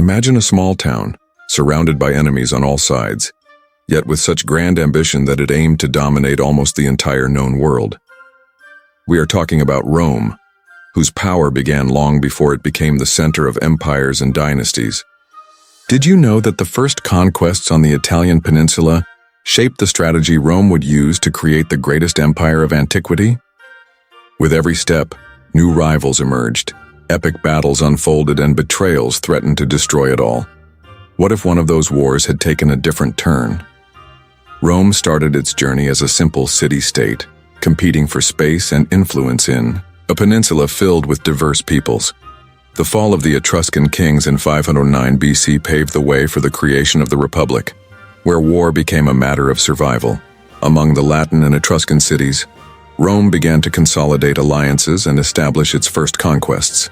Imagine a small town, surrounded by enemies on all sides, yet with such grand ambition that it aimed to dominate almost the entire known world. We are talking about Rome, whose power began long before it became the center of empires and dynasties. Did you know that the first conquests on the Italian Peninsula shaped the strategy Rome would use to create the greatest empire of antiquity? With every step, new rivals emerged, epic battles unfolded, and betrayals threatened to destroy it all. What if one of those wars had taken a different turn? Rome started its journey as a simple city-state, competing for space and influence in a peninsula filled with diverse peoples. The fall of the Etruscan kings in 509 BC paved the way for the creation of the Republic, where war became a matter of survival. Among the Latin and Etruscan cities, Rome began to consolidate alliances and establish its first conquests.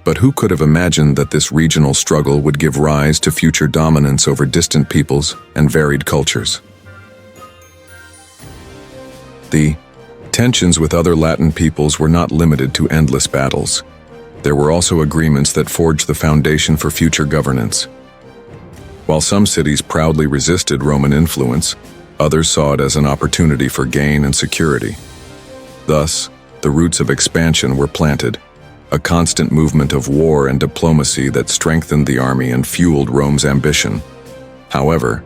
But who could have imagined that this regional struggle would give rise to future dominance over distant peoples and varied cultures? The tensions with other Latin peoples were not limited to endless battles. There were also agreements that forged the foundation for future governance. While some cities proudly resisted Roman influence, others saw it as an opportunity for gain and security. Thus, the roots of expansion were planted, a constant movement of war and diplomacy that strengthened the army and fueled Rome's ambition. However,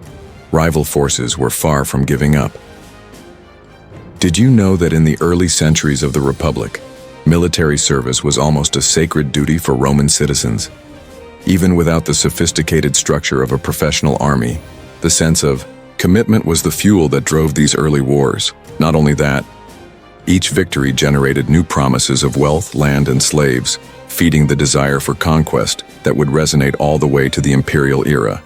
rival forces were far from giving up. Did you know that in the early centuries of the Republic, military service was almost a sacred duty for Roman citizens? Even without the sophisticated structure of a professional army, the sense of commitment was the fuel that drove these early wars. Not only that, each victory generated new promises of wealth, land, and slaves, feeding the desire for conquest that would resonate all the way to the imperial era.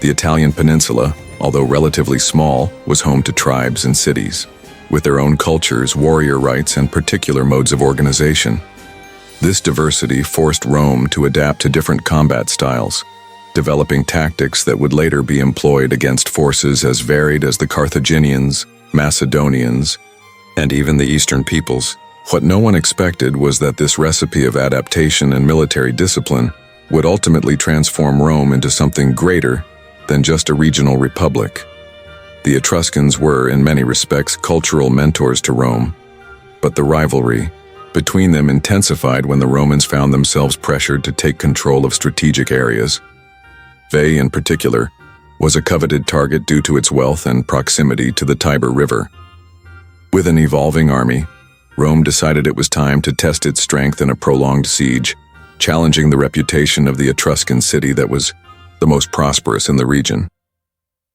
The Italian Peninsula, although relatively small, was home to tribes and cities, with their own cultures, warrior rites, and particular modes of organization. This diversity forced Rome to adapt to different combat styles, developing tactics that would later be employed against forces as varied as the Carthaginians, Macedonians, and even the Eastern peoples. What no one expected was that this recipe of adaptation and military discipline would ultimately transform Rome into something greater than just a regional republic. The Etruscans were, in many respects, cultural mentors to Rome, but the rivalry between them intensified when the Romans found themselves pressured to take control of strategic areas. Veii, in particular, was a coveted target due to its wealth and proximity to the Tiber River. With an evolving army, Rome decided it was time to test its strength in a prolonged siege, challenging the reputation of the Etruscan city that was the most prosperous in the region.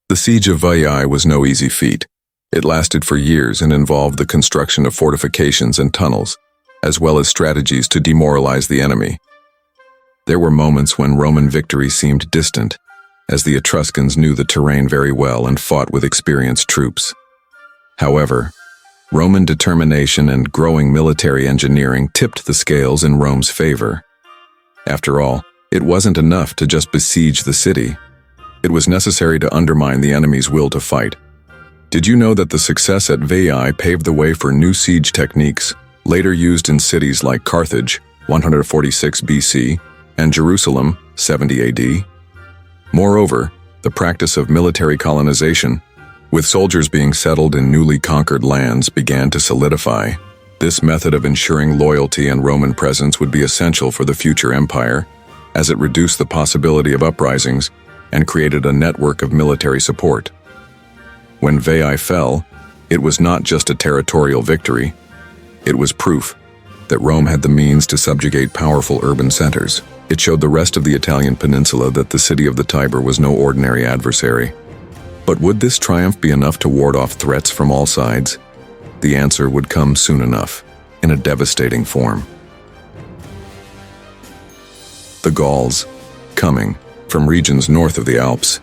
The siege of Veii was no easy feat. It lasted for years and involved the construction of fortifications and tunnels, as well as strategies to demoralize the enemy. There were moments when Roman victory seemed distant, as the Etruscans knew the terrain very well and fought with experienced troops. However, Roman determination and growing military engineering tipped the scales in Rome's favor. After all, it wasn't enough to just besiege the city. It was necessary to undermine the enemy's will to fight. Did you know that the success at Veii paved the way for new siege techniques, later used in cities like Carthage, 146 BC, and Jerusalem, 70 AD? Moreover, the practice of military colonization, with soldiers being settled in newly conquered lands, began to solidify. This method of ensuring loyalty and Roman presence would be essential for the future empire, as it reduced the possibility of uprisings and created a network of military support. When Veii fell, it was not just a territorial victory. It was proof that Rome had the means to subjugate powerful urban centers. It showed the rest of the Italian peninsula that the city of the Tiber was no ordinary adversary. But would this triumph be enough to ward off threats from all sides? The answer would come soon enough, in a devastating form. The Gauls, coming from regions north of the Alps,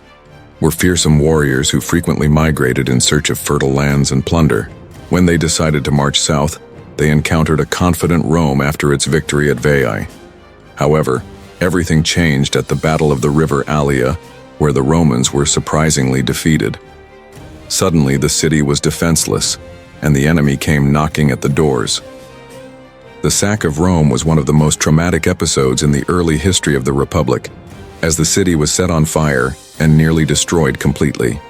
were fearsome warriors who frequently migrated in search of fertile lands and plunder. When they decided to march south, they encountered a confident Rome after its victory at Veii. However, everything changed at the Battle of the River Allia, where the Romans were surprisingly defeated. Suddenly, the city was defenseless, and the enemy came knocking at the doors. The sack of Rome was one of the most traumatic episodes in the early history of the Republic, as the city was set on fire and nearly destroyed completely.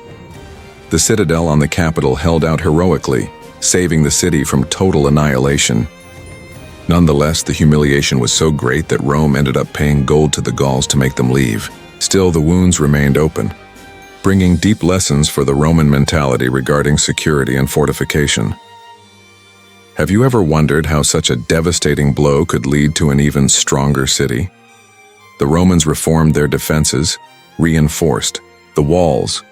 The citadel on the capital held out heroically, saving the city from total annihilation. Nonetheless, the humiliation was so great that Rome ended up paying gold to the Gauls to make them leave. Still, the wounds remained open, bringing deep lessons for the Roman mentality regarding security and fortification. Have you ever wondered how such a devastating blow could lead to an even stronger city? The Romans reformed their defenses, reinforced the walls,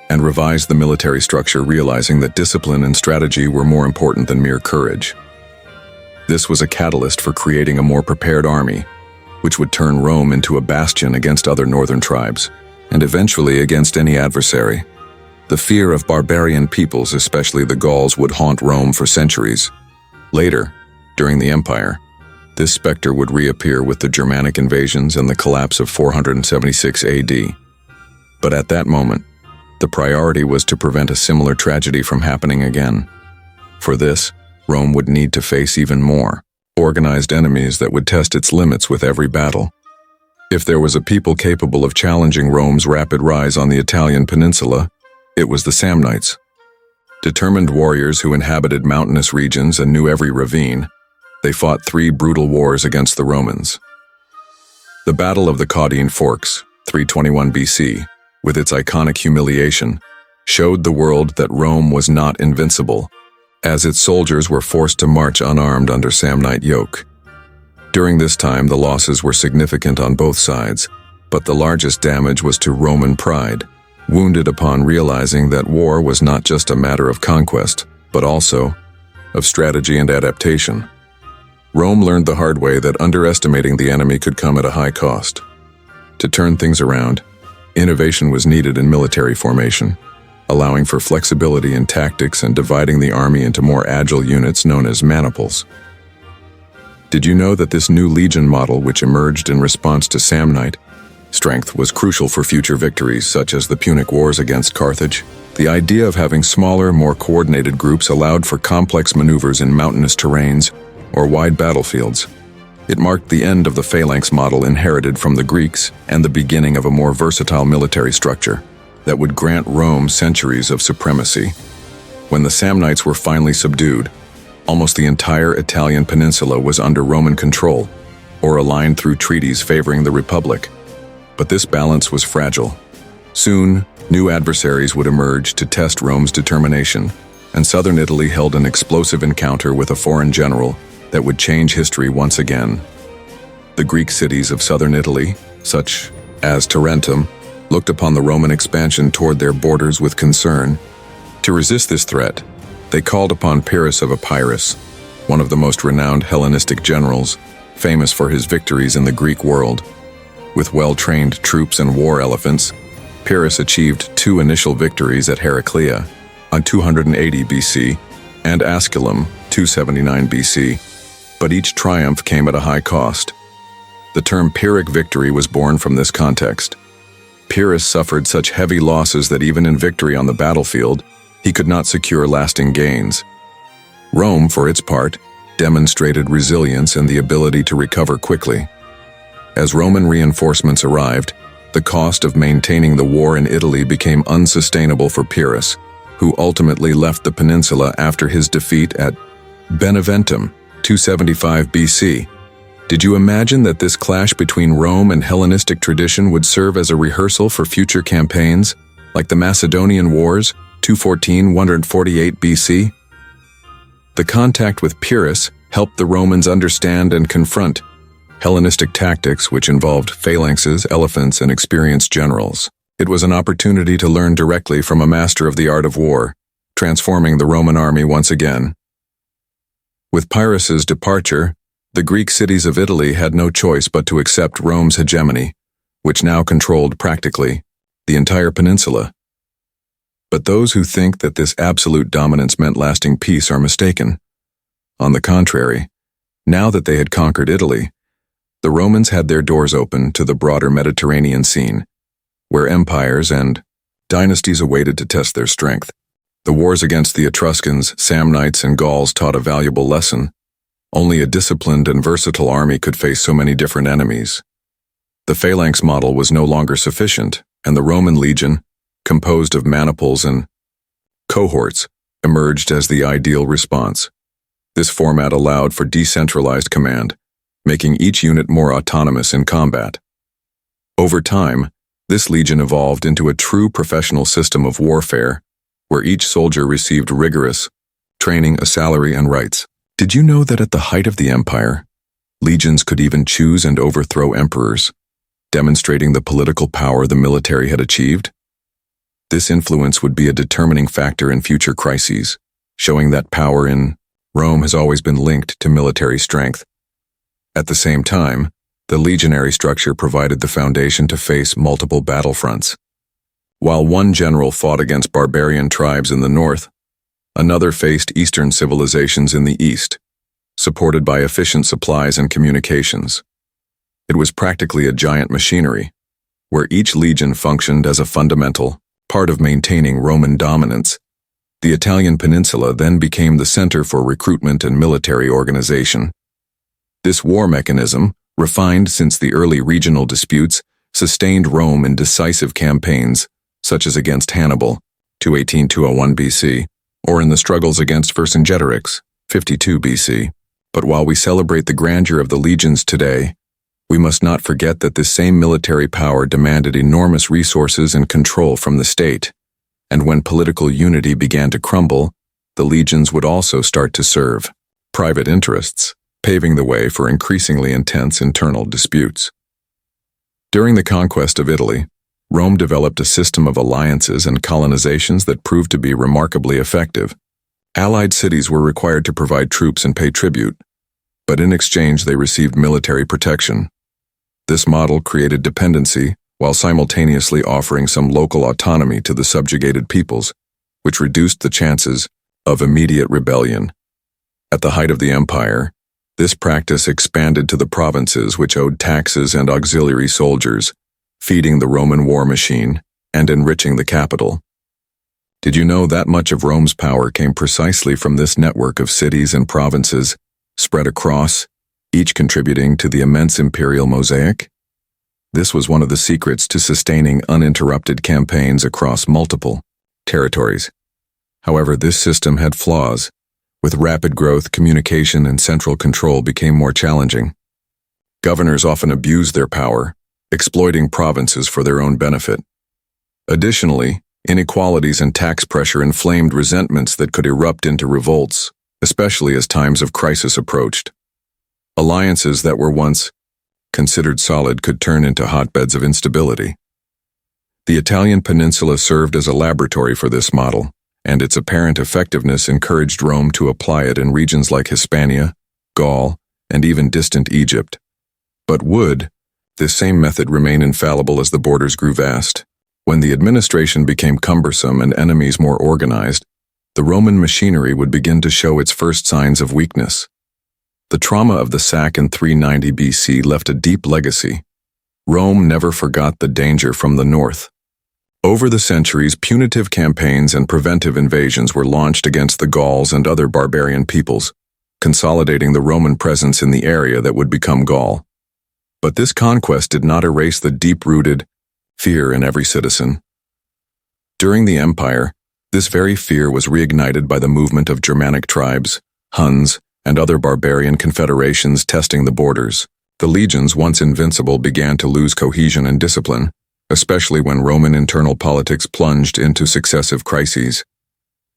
and revised the military structure, realizing that discipline and strategy were more important than mere courage. This was a catalyst for creating a more prepared army, which would turn Rome into a bastion against other northern tribes, and eventually against any adversary. The fear of barbarian peoples, especially the Gauls, would haunt Rome for centuries. Later, during the Empire, this specter would reappear with the Germanic invasions and the collapse of 476 AD. But at that moment, the priority was to prevent a similar tragedy from happening again. For this, Rome would need to face even more organized enemies that would test its limits with every battle. If there was a people capable of challenging Rome's rapid rise on the Italian Peninsula, it was the Samnites. Determined warriors who inhabited mountainous regions and knew every ravine, they fought 3 brutal wars against the Romans. The Battle of the Caudine Forks, 321 BC, with its iconic humiliation, showed the world that Rome was not invincible, as its soldiers were forced to march unarmed under Samnite yoke. During this time, the losses were significant on both sides, but the largest damage was to Roman pride, wounded upon realizing that war was not just a matter of conquest, but also of strategy and adaptation. Rome learned the hard way that underestimating the enemy could come at a high cost. To turn things around, innovation was needed in military formation, allowing for flexibility in tactics and dividing the army into more agile units known as maniples. Did you know that this new legion model, which emerged in response to Samnite strength, was crucial for future victories such as the Punic Wars against Carthage? The idea of having smaller, more coordinated groups allowed for complex maneuvers in mountainous terrains or wide battlefields. It marked the end of the phalanx model inherited from the Greeks and the beginning of a more versatile military structure that would grant Rome centuries of supremacy. When the Samnites were finally subdued, almost the entire Italian peninsula was under Roman control, or aligned through treaties favoring the Republic. But this balance was fragile. Soon, new adversaries would emerge to test Rome's determination, and southern Italy held an explosive encounter with a foreign general that would change history once again. The Greek cities of southern Italy, such as Tarentum, looked upon the Roman expansion toward their borders with concern. To resist this threat, they called upon Pyrrhus of Epirus, one of the most renowned Hellenistic generals, famous for his victories in the Greek world. With well-trained troops and war elephants, Pyrrhus achieved 2 initial victories at Heraclea on 280 BC and Asculum 279 BC, but each triumph came at a high cost. The term Pyrrhic victory was born from this context. Pyrrhus suffered such heavy losses that even in victory on the battlefield, he could not secure lasting gains. Rome, for its part, demonstrated resilience and the ability to recover quickly. As Roman reinforcements arrived, the cost of maintaining the war in Italy became unsustainable for Pyrrhus, who ultimately left the peninsula after his defeat at Beneventum, 275 BC. Did you imagine that this clash between Rome and Hellenistic tradition would serve as a rehearsal for future campaigns, like the Macedonian Wars, 214–148 BC? The contact with Pyrrhus helped the Romans understand and confront Hellenistic tactics, which involved phalanxes, elephants, and experienced generals. It was an opportunity to learn directly from a master of the art of war, transforming the Roman army once again. With Pyrrhus's departure, the Greek cities of Italy had no choice but to accept Rome's hegemony, which now controlled practically the entire peninsula. But those who think that this absolute dominance meant lasting peace are mistaken. On the contrary, now that they had conquered Italy, the Romans had their doors open to the broader Mediterranean scene, where empires and dynasties awaited to test their strength. The wars against the Etruscans, Samnites, and Gauls taught a valuable lesson. Only a disciplined and versatile army could face so many different enemies. The phalanx model was no longer sufficient, and the Roman legion, composed of maniples and cohorts, emerged as the ideal response. This format allowed for decentralized command, making each unit more autonomous in combat. Over time, this legion evolved into a true professional system of warfare, where each soldier received rigorous training, a salary, and rights. Did you know that at the height of the empire, legions could even choose and overthrow emperors, demonstrating the political power the military had achieved? This influence would be a determining factor in future crises, showing that power in Rome has always been linked to military strength. At the same time, the legionary structure provided the foundation to face multiple battlefronts. While one general fought against barbarian tribes in the north, another faced Eastern civilizations in the east, supported by efficient supplies and communications. It was practically a giant machinery, where each legion functioned as a fundamental part of maintaining Roman dominance. The Italian Peninsula then became the center for recruitment and military organization. This war mechanism, refined since the early regional disputes, sustained Rome in decisive campaigns, such as against Hannibal, 218–201 BC, or in the struggles against Vercingetorix, 52 BC. But while we celebrate the grandeur of the legions today, we must not forget that this same military power demanded enormous resources and control from the state, and when political unity began to crumble, the legions would also start to serve private interests, paving the way for increasingly intense internal disputes. During the conquest of Italy, Rome developed a system of alliances and colonizations that proved to be remarkably effective. Allied cities were required to provide troops and pay tribute, but in exchange they received military protection. This model created dependency while simultaneously offering some local autonomy to the subjugated peoples, which reduced the chances of immediate rebellion. At the height of the empire, this practice expanded to the provinces which owed taxes and auxiliary soldiers, feeding the Roman war machine and enriching the capital. Did you know that much of Rome's power came precisely from this network of cities and provinces spread across, each contributing to the immense imperial mosaic? This was one of the secrets to sustaining uninterrupted campaigns across multiple territories. However, this system had flaws. With rapid growth, communication and central control became more challenging. Governors often abused their power, exploiting provinces for their own benefit. Additionally, inequalities and tax pressure inflamed resentments that could erupt into revolts, especially as times of crisis approached. Alliances that were once considered solid could turn into hotbeds of instability. The Italian Peninsula served as a laboratory for this model, and its apparent effectiveness encouraged Rome to apply it in regions like Hispania, Gaul, and even distant Egypt. But would this same method remain infallible as the borders grew vast? When the administration became cumbersome and enemies more organized, the Roman machinery would begin to show its first signs of weakness. The trauma of the sack in 390 BC left a deep legacy. Rome never forgot the danger from the north. Over the centuries, punitive campaigns and preventive invasions were launched against the Gauls and other barbarian peoples, consolidating the Roman presence in the area that would become Gaul. But this conquest did not erase the deep-rooted fear in every citizen. During the empire, this very fear was reignited by the movement of Germanic tribes, Huns, and other barbarian confederations testing the borders. The legions, once invincible, began to lose cohesion and discipline, especially when Roman internal politics plunged into successive crises.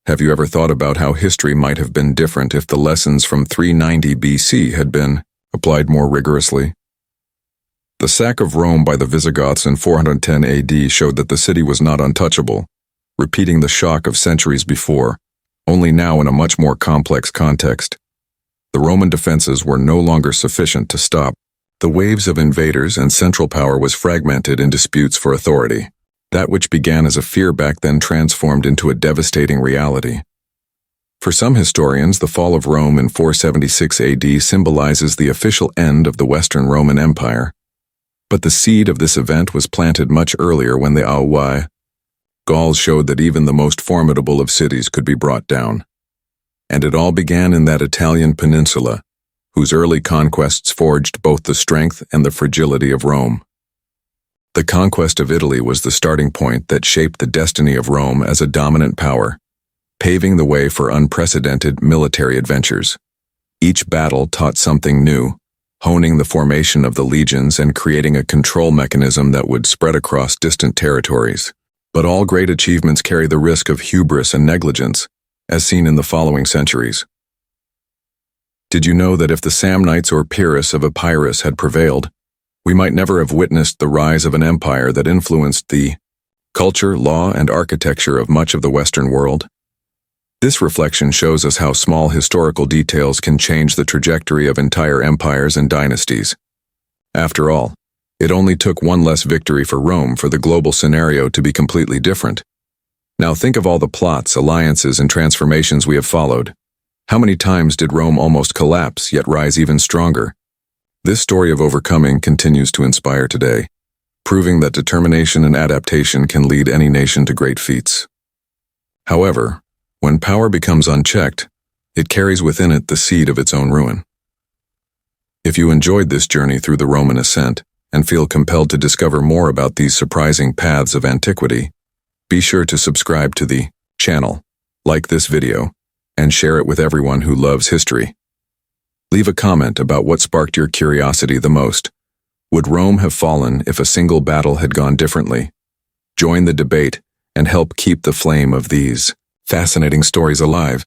Have you ever thought about how history might have been different if the lessons from 390 BC had been applied more rigorously? The sack of Rome by the Visigoths in 410 AD showed that the city was not untouchable, repeating the shock of centuries before, only now in a much more complex context. The Roman defenses were no longer sufficient to stop the waves of invaders, and central power was fragmented in disputes for authority. That which began as a fear back then transformed into a devastating reality. For some historians, the fall of Rome in 476 AD symbolizes the official end of the Western Roman Empire. But the seed of this event was planted much earlier when the Gauls showed that even the most formidable of cities could be brought down. And it all began in that Italian peninsula, whose early conquests forged both the strength and the fragility of Rome. The conquest of Italy was the starting point that shaped the destiny of Rome as a dominant power, paving the way for unprecedented military adventures. Each battle taught something new, honing the formation of the legions and creating a control mechanism that would spread across distant territories. But all great achievements carry the risk of hubris and negligence, as seen in the following centuries. Did you know that if the Samnites or Pyrrhus of Epirus had prevailed, we might never have witnessed the rise of an empire that influenced the culture, law, and architecture of much of the Western world? This reflection shows us how small historical details can change the trajectory of entire empires and dynasties. After all, it only took one less victory for Rome for the global scenario to be completely different. Now think of all the plots, alliances, and transformations we have followed. How many times did Rome almost collapse, yet rise even stronger? This story of overcoming continues to inspire today, proving that determination and adaptation can lead any nation to great feats. However, when power becomes unchecked, it carries within it the seed of its own ruin. If you enjoyed this journey through the Roman ascent and feel compelled to discover more about these surprising paths of antiquity, be sure to subscribe to the channel, like this video, and share it with everyone who loves history. Leave a comment about what sparked your curiosity the most. Would Rome have fallen if a single battle had gone differently? Join the debate and help keep the flame of these fascinating stories alive.